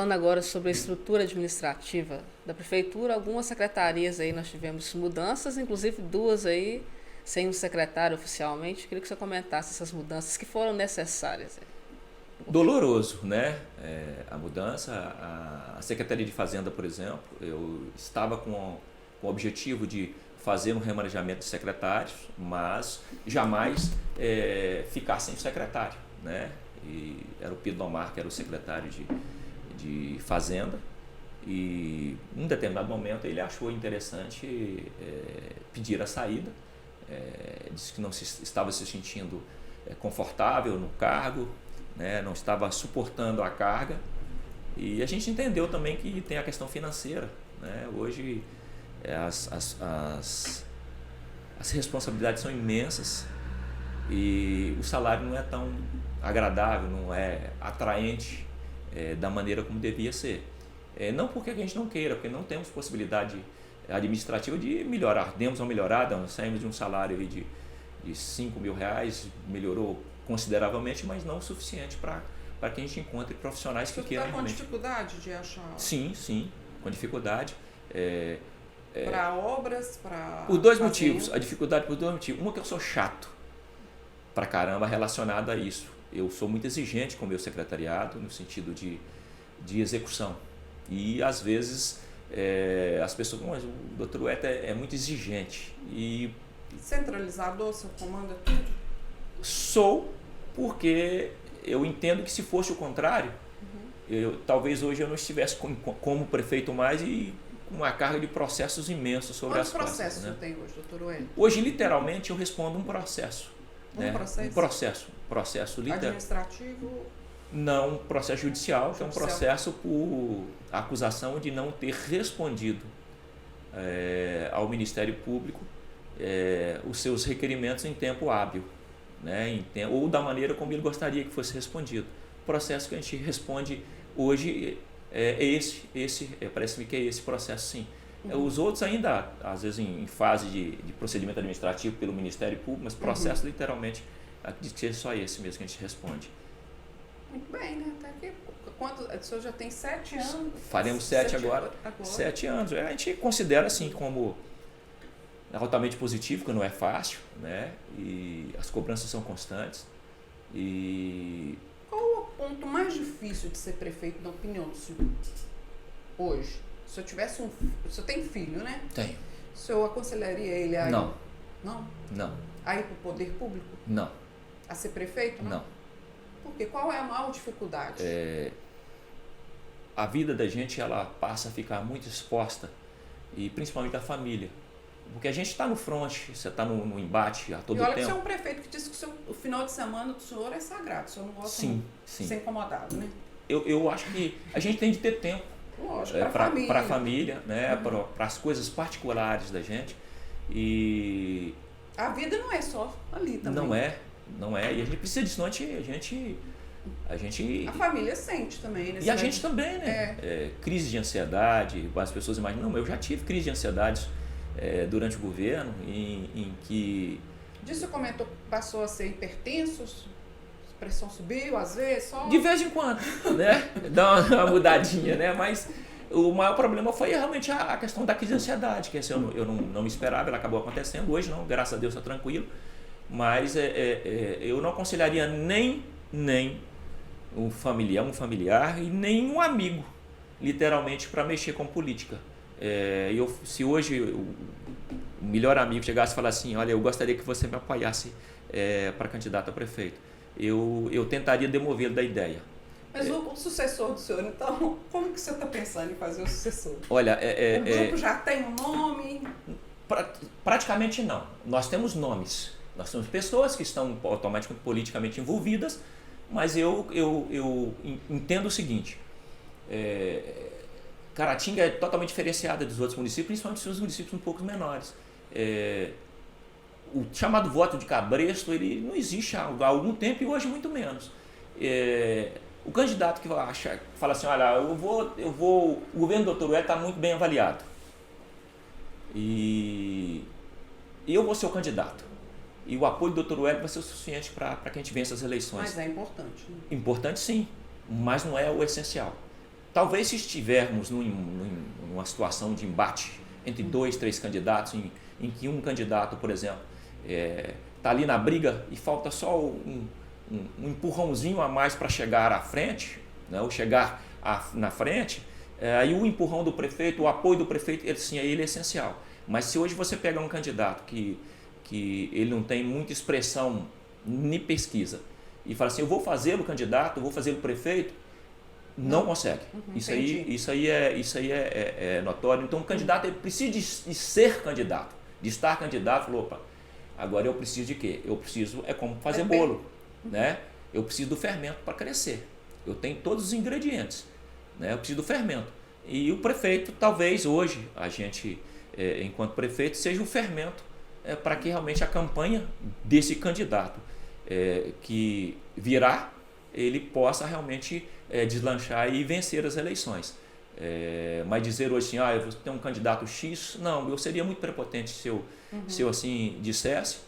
falando agora sobre a estrutura administrativa da prefeitura, algumas secretarias aí nós tivemos mudanças, inclusive duas aí sem um secretário oficialmente. Queria que você comentasse essas mudanças que foram necessárias. Doloroso, né? A mudança, a Secretaria de Fazenda, por exemplo, eu estava com o objetivo de fazer um remanejamento de secretários, mas jamais ficar sem o secretário, né? E era o Pedro Omar, que era o secretário de Fazenda, e em um determinado momento ele achou interessante pedir a saída, disse que não estava se sentindo confortável no cargo, né, não estava suportando a carga, e a gente entendeu também que tem a questão financeira, né? Hoje as responsabilidades são imensas e o salário não é tão agradável, não é atraente da maneira como devia ser. Não porque a gente não queira, porque não temos possibilidade administrativa de melhorar. Demos uma melhorada, nós saímos de um salário aí de R$5.000, melhorou consideravelmente, mas não o suficiente para que a gente encontre profissionais que queiram realmente. Você está com dificuldade de achar? Sim, com dificuldade. Para obras, para... Por dois motivos, a dificuldade por dois motivos. Uma, que eu sou chato pra caramba relacionado a isso. Eu sou muito exigente com o meu secretariado no sentido de execução. E às vezes as pessoas, mas o Dr. Ueta é muito exigente. E centralizador, seu comando é tudo? Sou, porque eu entendo que se fosse o contrário, talvez hoje eu não estivesse como prefeito mais e com uma carga de processos imensos sobre as costas. Quantos processos você tem hoje, doutor Ueta? Hoje, literalmente, eu respondo um processo. Processo literal. Administrativo? Não, processo judicial, que é um processo por acusação de não ter respondido ao Ministério Público os seus requerimentos em tempo hábil, né, ou da maneira como ele gostaria que fosse respondido. O processo que a gente responde hoje parece-me que é esse processo, sim. Os outros ainda, às vezes em fase de procedimento administrativo pelo Ministério Público, mas processo literalmente, acredito que seja só esse mesmo que a gente responde. Muito bem, né? Até que, o senhor já tem 7 anos. Faremos 7 agora. 7 anos. A gente considera assim como altamente positivo, que não é fácil, né? E as cobranças são constantes. E qual o ponto mais difícil de ser prefeito, na opinião do senhor, hoje? Se eu tivesse o senhor tem filho, né? Tenho. O senhor aconselharia ele a ir? Não. Não? Não. A ir para o poder público? Não. A ser prefeito? Não. Por quê? Qual é a maior dificuldade? A vida da gente, ela passa a ficar muito exposta, e principalmente a família. Porque a gente está no front, você está no embate a todo tempo. E olha que você é um prefeito que disse que o final de semana do senhor é sagrado, o senhor não gosta de ser incomodado, né? Eu acho que a gente tem de ter tempo. Lógico, para a família, né? Para as coisas particulares da gente. E a vida não é só ali também. Não é. E a gente precisa disso, senão a gente... A família sente também, né? E a gente também, né? Crise de ansiedade, as pessoas imaginam, não, eu já tive crise de ansiedade durante o governo, em que... Disso você comentou que passou a ser hipertenso, a pressão subiu, às vezes, só... De vez em quando, né? Dá uma mudadinha, né? Mas o maior problema foi realmente a questão da crise de ansiedade, que assim, eu não esperava, ela acabou acontecendo. Hoje não, graças a Deus está tranquilo. Mas eu não aconselharia nem um familiar e nem um amigo, literalmente, para mexer com política. Se hoje o melhor amigo chegasse e falasse assim, olha, eu gostaria que você me apoiasse para candidato a prefeito, eu tentaria demovê-lo da ideia. Mas o sucessor do senhor, então, como que você está pensando em fazer o sucessor? Olha, o grupo já tem um nome? Praticamente não. Nós temos nomes. Nós temos pessoas que estão automaticamente politicamente envolvidas, mas eu entendo o seguinte, Caratinga é totalmente diferenciada dos outros municípios, principalmente dos municípios um pouco menores. O chamado voto de cabresto, ele não existe há algum tempo e hoje muito menos. O candidato que fala assim, olha, o governo do Dr. Ueta está muito bem avaliado e eu vou ser o candidato. E o apoio do Dr. Ueta vai ser o suficiente para que a gente vença as eleições. Mas é importante, né? Importante sim, mas não é o essencial. talvez se estivermos numa situação de embate entre 2, 3 candidatos, em que um candidato, por exemplo, está ali na briga e falta só um empurrãozinho a mais para chegar à frente, né, ou chegar na frente, aí o empurrão do prefeito, o apoio do prefeito, ele é essencial. Mas se hoje você pega um candidato que ele não tem muita expressão nem pesquisa e fala assim, eu vou fazer o candidato, eu vou fazer o prefeito, não consegue. Isso aí é notório. Então o candidato ele precisa de ser candidato, de estar candidato, falou, opa, agora eu preciso de quê? Eu preciso, como fazer bolo, né? Eu preciso do fermento para crescer. Eu tenho todos os ingredientes, né? Eu preciso do fermento. E o prefeito, talvez hoje, a gente, enquanto prefeito, seja o fermento para que realmente a campanha desse candidato que virá, ele possa realmente deslanchar e vencer as eleições. Mas dizer hoje assim, eu vou ter um candidato X, não, eu seria muito prepotente se eu assim dissesse.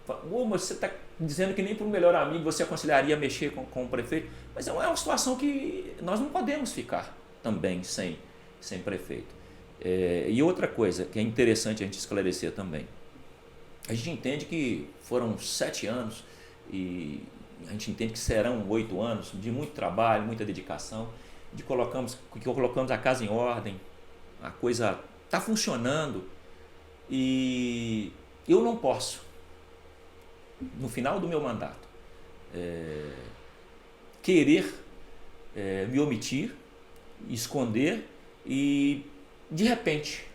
Mas você está dizendo que nem para o melhor amigo você aconselharia mexer com o prefeito, mas é uma situação que nós não podemos ficar também sem prefeito. E outra coisa que é interessante a gente esclarecer também, a gente entende que foram 7 anos e a gente entende que serão 8 anos de muito trabalho, muita dedicação, que colocamos a casa em ordem, a coisa está funcionando e eu não posso, no final do meu mandato, querer me omitir, esconder e, de repente,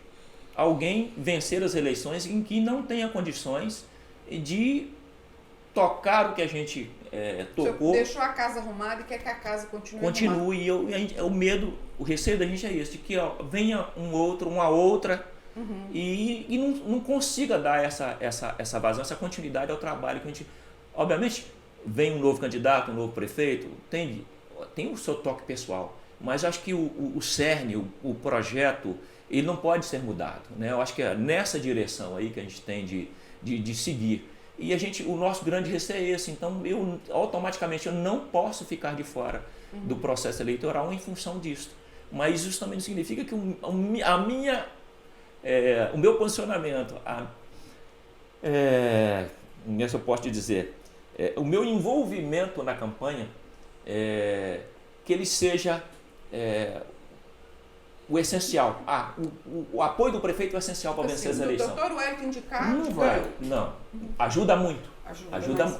alguém vencer as eleições em que não tenha condições de tocar o que a gente tocou. Você deixou a casa arrumada e quer que a casa continue arrumada. O medo, o receio da gente é esse, de que venha uma outra e não consiga dar essa vazão, essa continuidade ao trabalho que a gente... Obviamente, vem um novo candidato, um novo prefeito, tem o seu toque pessoal, mas acho que o cerne, o projeto, ele não pode ser mudado, né? Eu acho que é nessa direção aí que a gente tem de seguir. E o nosso grande receio é esse, então automaticamente eu não posso ficar de fora do processo eleitoral em função disso. Mas isso também não significa que o meu posicionamento, se eu posso te dizer, o meu envolvimento na campanha, que ele seja o essencial. O apoio do prefeito é essencial para vencer as eleições. O doutor Wellington indicar... Não vai, não. Ajuda muito.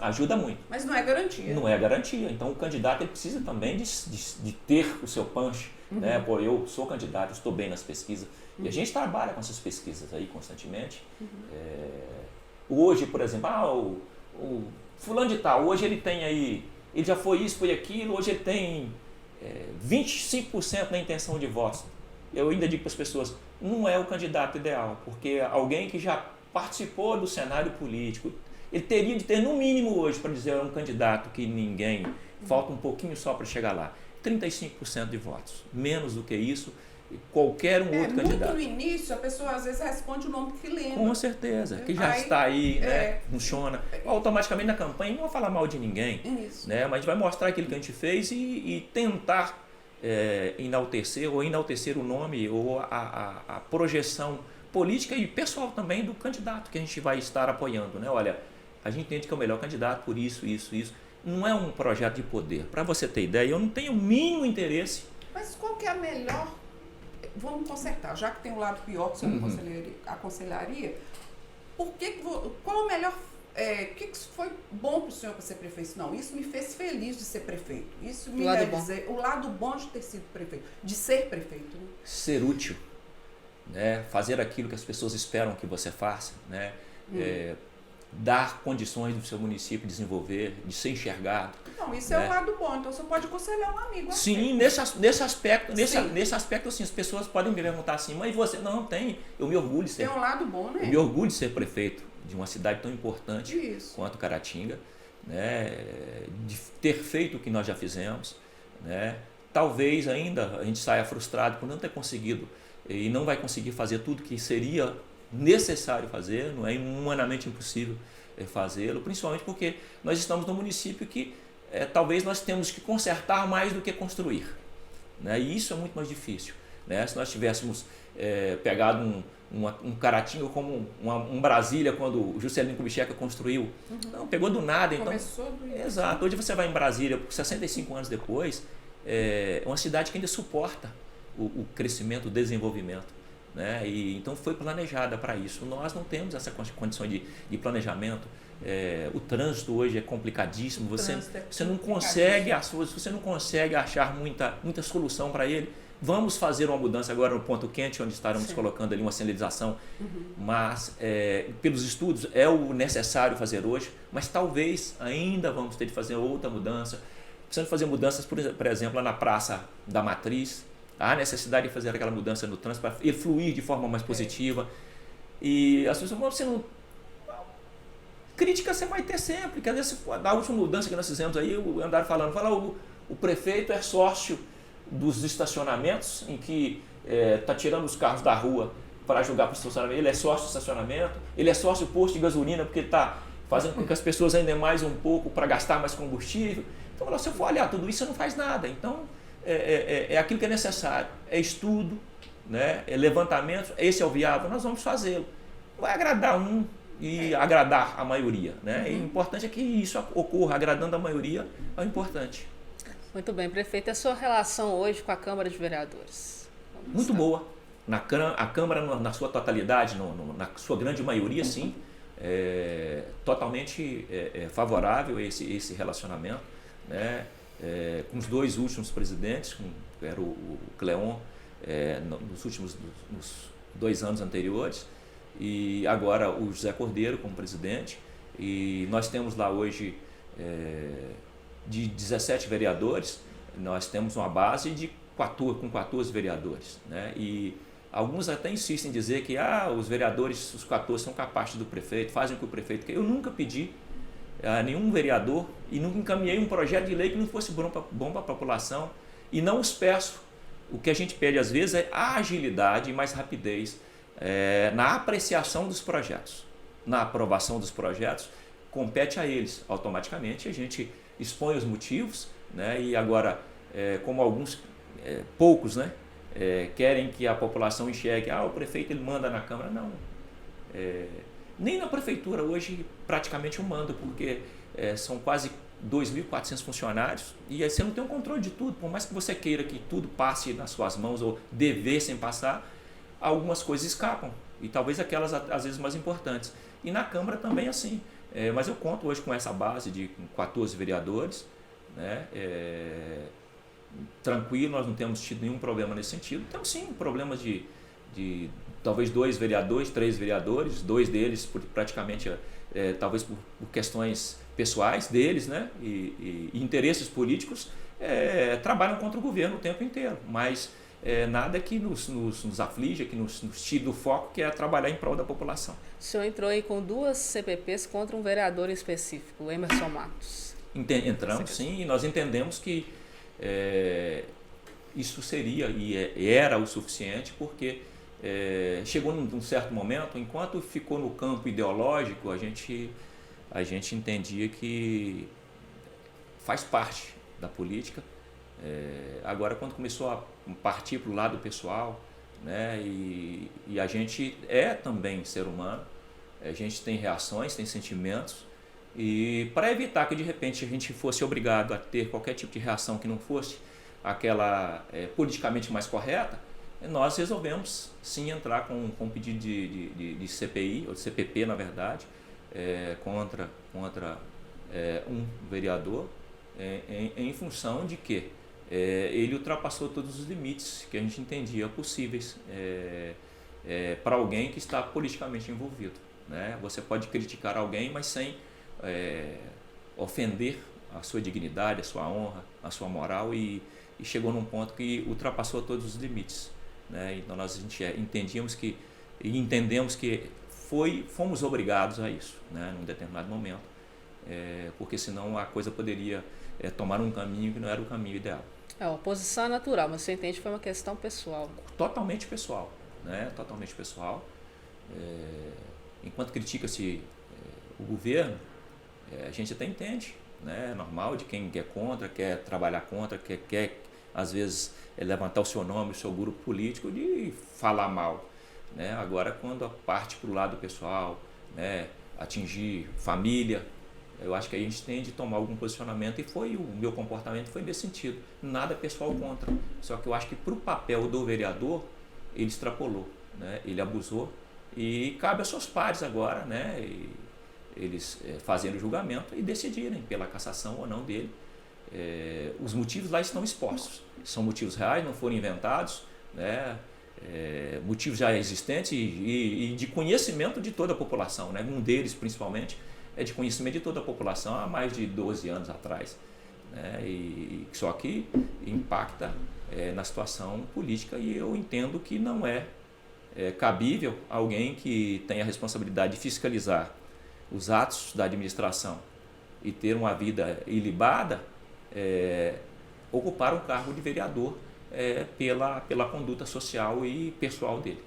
Ajuda muito. Mas não é garantia. Não é garantia. Então o candidato ele precisa também de ter o seu punch. Né? Pô, eu sou candidato, estou bem nas pesquisas. E a gente trabalha com essas pesquisas aí constantemente. Hoje, por exemplo, o fulano de tal, hoje ele tem aí, ele já foi isso, foi aquilo, hoje ele tem 25% na intenção de votos. Eu ainda digo para as pessoas, não é o candidato ideal, porque alguém que já participou do cenário político, ele teria de ter no mínimo hoje, para dizer, é um candidato que ninguém, falta um pouquinho só para chegar lá, 35% de votos. Menos do que isso, qualquer outro candidato. No início, a pessoa às vezes responde o nome que lembra. Com certeza, que já está aí, né? Funciona. Automaticamente na campanha não vai falar mal de ninguém, né? Mas a gente vai mostrar aquilo que a gente fez e tentar enaltecer o nome ou a projeção política e pessoal também do candidato que a gente vai estar apoiando, né? Olha, a gente entende que é o melhor candidato por isso. Não é um projeto de poder. Para você ter ideia, eu não tenho o mínimo interesse. Mas qual que é a melhor... Vamos consertar, já que tem um lado pior que você não aconselharia, qual é o melhor... O que foi bom para o senhor para ser prefeito? Não, isso me fez feliz de ser prefeito. Isso me realizei. O lado bom de ter sido prefeito, de ser prefeito. Né? Ser útil, né? Fazer aquilo que as pessoas esperam que você faça, né? Dar condições do seu município desenvolver, de ser enxergado. Não, isso é o lado bom, então você pode aconselhar um amigo. Sim, nesse aspecto, assim, as pessoas podem me perguntar assim, mas você não tem, eu me orgulho de ser. Tem um lado bom, né? Eu me orgulho de ser prefeito de uma cidade tão importante quanto Caratinga, né? De ter feito o que nós já fizemos, né? Talvez ainda a gente saia frustrado por não ter conseguido e não vai conseguir fazer tudo que seria necessário fazer, não é humanamente impossível fazê-lo, principalmente porque nós estamos num município que talvez nós temos que consertar mais do que construir, né? E isso é muito mais difícil, né? Se nós tivéssemos pegado um Caratinga como um Brasília, quando o Juscelino Kubitschek construiu, não, pegou do nada. Então, começou do início. Exato. Hoje você vai em Brasília, 65 anos depois, é uma cidade que ainda suporta o crescimento, o desenvolvimento, né? E, então foi planejada para isso. Nós não temos essa condição de planejamento. O trânsito hoje é complicadíssimo. Você não consegue achar muita solução para ele. Vamos fazer uma mudança agora no ponto quente, onde estaremos colocando ali uma sinalização, mas pelos estudos é o necessário fazer hoje, mas talvez ainda vamos ter de fazer outra mudança. Precisamos fazer mudanças, por exemplo, lá na Praça da Matriz. Há necessidade de fazer aquela mudança no trânsito para ele fluir de forma mais positiva. E as pessoas você não... Crítica você vai ter sempre, que às vezes da última mudança que nós fizemos aí, andaram falando, o prefeito é sócio dos estacionamentos, em que está tirando os carros da rua para jogar para o estacionamento, ele é sócio do estacionamento, ele é sócio do posto de gasolina porque ele está fazendo com que as pessoas andem mais um pouco para gastar mais combustível. Então, se eu for olhar tudo isso, você não faz nada. Então, é aquilo que é necessário, é estudo, né? É levantamento, esse é o viável, nós vamos fazê-lo. Vai agradar um e agradar a maioria, né? E o importante é que isso ocorra, agradando a maioria é o importante. Muito bem, prefeito, a sua relação hoje com a Câmara de Vereadores? Muito boa. A Câmara, na sua totalidade, na sua grande maioria, sim, totalmente favorável a esse relacionamento, né? Com os dois últimos presidentes, era o Cleon nos 2 anos anteriores, e agora o José Cordeiro como presidente, e nós temos lá hoje de 17 vereadores, nós temos uma base com 14 vereadores, né? E alguns até insistem em dizer que os vereadores, os 14, são capazes do prefeito, fazem o que o prefeito quer. Eu nunca pedi a nenhum vereador e nunca encaminhei um projeto de lei que não fosse bom para a população, e não os peço. O que a gente pede às vezes é agilidade e mais rapidez na apreciação dos projetos. Na aprovação dos projetos, compete a eles. Automaticamente a gente expõe os motivos, né? E agora, como alguns, poucos, né? Querem que a população enxergue, o prefeito ele manda na Câmara. Não. Nem na prefeitura hoje praticamente eu mando, porque são quase 2.400 funcionários e aí você não tem um controle de tudo. Por mais que você queira que tudo passe nas suas mãos ou devessem passar, algumas coisas escapam, e talvez aquelas às vezes mais importantes. E na Câmara também assim. Mas eu conto hoje com essa base de 14 vereadores, né? Tranquilo, nós não temos tido nenhum problema nesse sentido. Temos sim problemas de talvez 2 vereadores, 3 vereadores, 2 deles praticamente talvez por questões pessoais deles, né? E interesses políticos, trabalham contra o governo o tempo inteiro, mas nada que nos aflige, que nos tire do foco, que é trabalhar em prol da população. O senhor entrou aí com 2 CPPs contra um vereador específico, o Emerson Matos. Entramos sim, e nós entendemos que isso seria e era o suficiente, porque chegou num certo momento, enquanto ficou no campo ideológico, a gente entendia que faz parte da política. Agora, quando começou a partir para o lado pessoal, né, e a gente também ser humano, a gente tem reações, tem sentimentos, e para evitar que de repente a gente fosse obrigado a ter qualquer tipo de reação que não fosse aquela politicamente mais correta, nós resolvemos sim entrar com um pedido de CPI, ou de CPP na verdade, contra um vereador, em função de que ele ultrapassou todos os limites que a gente entendia possíveis para alguém que está politicamente envolvido, né? Você pode criticar alguém, mas sem ofender a sua dignidade, a sua honra, a sua moral, e chegou num ponto que ultrapassou todos os limites, né? Então nós entendemos e entendemos que fomos obrigados a isso, né? Num determinado momento, porque senão a coisa poderia tomar um caminho que não era o caminho ideal. A oposição é natural, mas você entende que foi uma questão pessoal. Totalmente pessoal, né? Totalmente pessoal. Enquanto critica-se o governo, a gente até entende, né? É normal de quem é contra, quer trabalhar contra, quer às vezes levantar o seu nome, o seu grupo político, de falar mal, né? Agora, quando a parte para o lado pessoal, né, atingir família, eu acho que a gente tem de tomar algum posicionamento, e o meu comportamento foi nesse sentido. Nada pessoal contra, só que eu acho que para o papel do vereador, ele extrapolou, né? Ele abusou, e cabe aos seus pares agora, né, eles fazendo o julgamento e decidirem pela cassação ou não dele. Os motivos lá estão expostos, são motivos reais, não foram inventados, né? Motivos já existentes e de conhecimento de toda a população, né? Um deles principalmente é de conhecimento de toda a população há mais de 12 anos atrás, né? E só que impacta na situação política, e eu entendo que não é cabível alguém que tem a responsabilidade de fiscalizar os atos da administração e ter uma vida ilibada, ocupar um cargo de vereador pela conduta social e pessoal dele.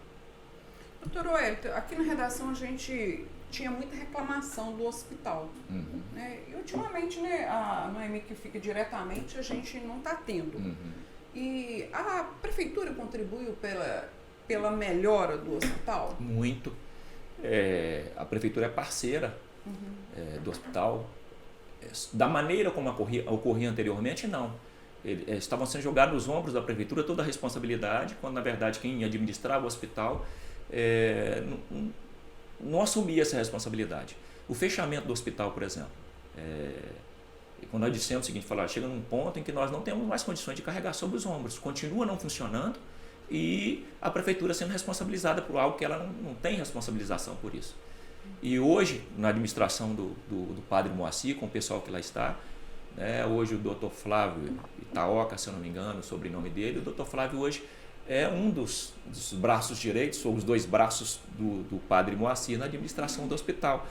Doutor Wellington, aqui na redação a gente tinha muita reclamação do hospital. Uhum. Né? E ultimamente, né, a Noemi, que fica diretamente, a gente não está tendo. Uhum. E a prefeitura contribuiu pela melhora do hospital? Muito. A prefeitura é parceira do hospital. Da maneira como ocorria anteriormente, não. Estavam sendo jogados nos ombros da prefeitura toda a responsabilidade, quando na verdade quem administrava o hospital não assumia essa responsabilidade. O fechamento do hospital, por exemplo, quando nós dissemos o seguinte, chega num ponto em que nós não temos mais condições de carregar sobre os ombros, continua não funcionando, e a prefeitura sendo responsabilizada por algo que ela não tem responsabilização por isso. E hoje, na administração do padre Moacir, com o pessoal que lá está, né, hoje o doutor Flávio Itaoca, se eu não me engano, o sobrenome dele, o doutor Flávio hoje é um dos braços direitos, ou os dois braços do padre Moacir na administração do hospital.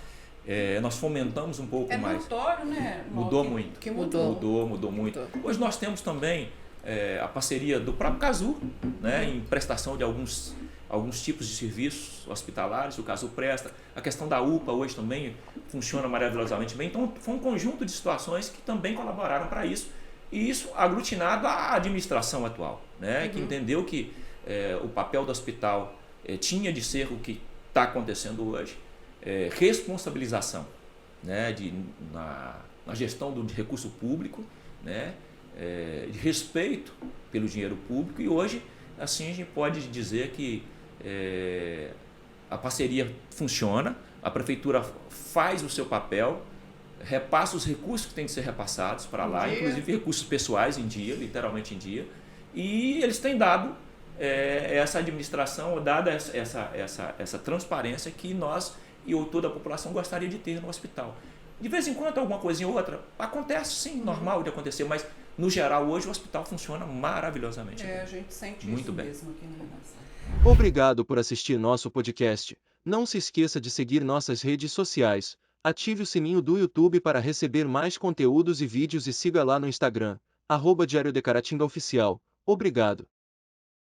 Nós fomentamos um pouco mais. É notório, né? Mudou muito. Que mudou muito. Hoje nós temos também a parceria do próprio Casu, né, em prestação de alguns tipos de serviços hospitalares, o Casu presta. A questão da UPA hoje também funciona maravilhosamente bem. Então, foi um conjunto de situações que também colaboraram para isso. E isso aglutinado à administração atual, né, que entendeu que o papel do hospital tinha de ser o que está acontecendo hoje, responsabilização, né, na gestão do recurso público, né, de respeito pelo dinheiro público. E hoje, assim, a gente pode dizer que a parceria funciona, a prefeitura faz o seu papel, repassa os recursos que têm que ser repassados para lá, inclusive recursos pessoais em dia, literalmente em dia, e eles têm dado essa administração, dado essa transparência que nós e toda a população gostaria de ter no hospital. De vez em quando, alguma coisinha ou outra acontece, sim, normal de acontecer, mas no geral hoje o hospital funciona maravilhosamente bem. A gente sente muito isso bem. mesmo aqui na redação. Obrigado por assistir nosso podcast. Não se esqueça de seguir nossas redes sociais. Ative o sininho do YouTube para receber mais conteúdos e vídeos, e siga lá no Instagram, @Diário de Caratinga Oficial. Obrigado.